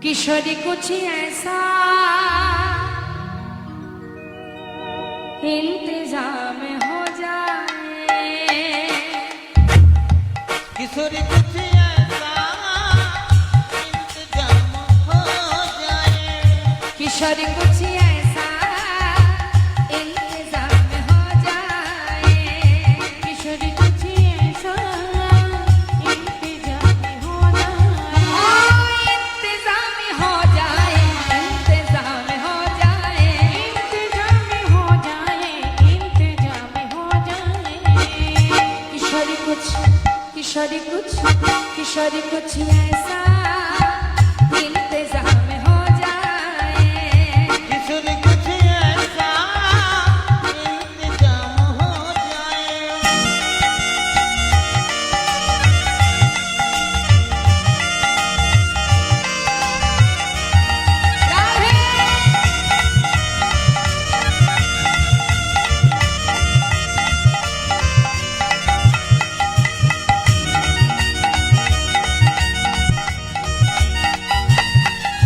किशोरी कुछ ऐसा इंतजाम हो जाए, किशोरी कुछ ऐसा इंतजाम हो जाए, किशोरी कुछ ऐसा इंतजाम हो जाए, किशोरी कुछ ऐसा इंतजाम हो जाए, इंतजाम हो जाए, इंतजाम हो जाए, इंतजाम हो जाए, इंतजाम हो जाए, किशोरी कुछ ऐसा इंतजाम हो जाए, किशोरी कुछ ऐसा इंतजाम हो जाए। राधे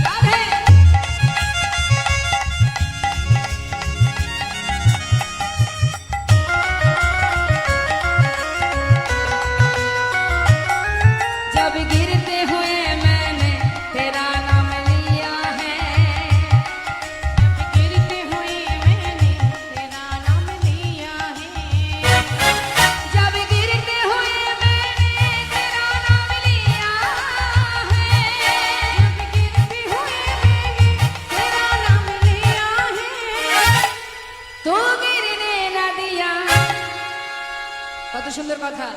राधे जब गिरते हुए मैंने तेरा नाम लिया है, जब गिरते हुए मैंने तेरा नाम लिया है, जब गिरते हुए मैंने तेरा नाम लिया है, जब गिरते हुए मैंने तेरा नाम लिया है, तो गिरने न दिया। কত সুন্দর কথা।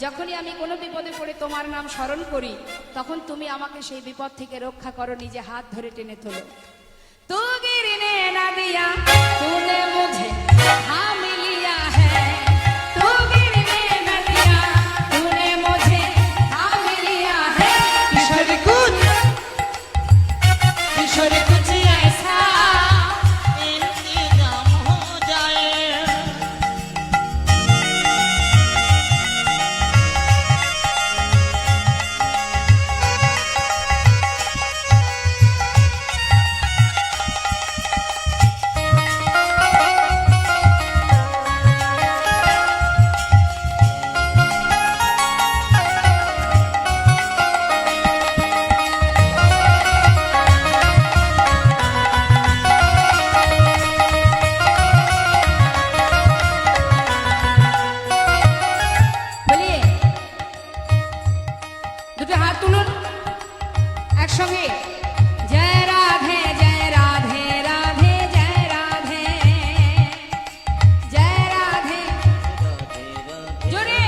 যখনই আমি কোনো বিপদে পড়ে তোমার নাম স্মরণ করি, তখন তুমি আমাকে সেই বিপদ থেকে রক্ষা করো, নিজে হাত ধরে টেনে তোলো। তু गिरने न दिया तूने मुझे थाम लिया है, तू गिरने न दिया तूने मुझे थाम लिया है, किशोरी कुछ ऐसा इंतजाम हो जाए, বলিয়ে দুটো হাত তুলুন একসঙ্গে। জয় রাধে জয় রাধে রাধে জয় রাধে, জয় রাধে জোরে,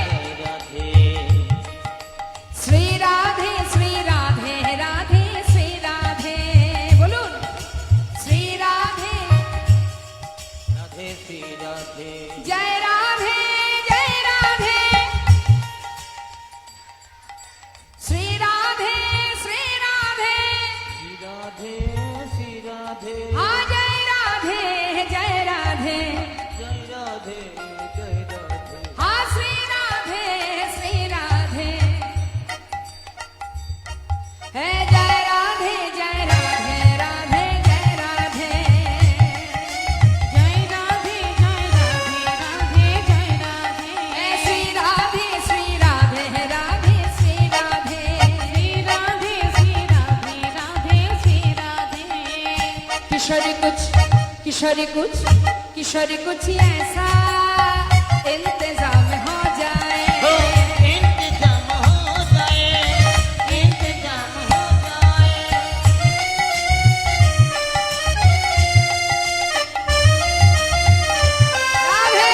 শ্রী রাধে শ্রী রাধে রাধে শ্রী রাধে, বলুন শ্রী রাধে राधे श्री राधे, जय राधे जय राधे, श्री राधे श्री राधे, श्री राधे श्री राधे, हाँ जय राधे जय राधे, जय राधे जय राधे, हाँ श्री राधे है जय राधे जय राधे राधे जय राधे, जय राधे राधे जय राधे, है श्री राधे राधे श्री राधे, श्री राधे राधे श्री राधे। किशोरी कुछ ऐसा इंतजाम हो जाए, इंतजाम हो जाए, इंतजाम हो जाए। राधे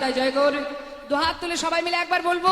তাই জয় গৌর। দুহাত তুলে সবাই মিলে একবার বলবো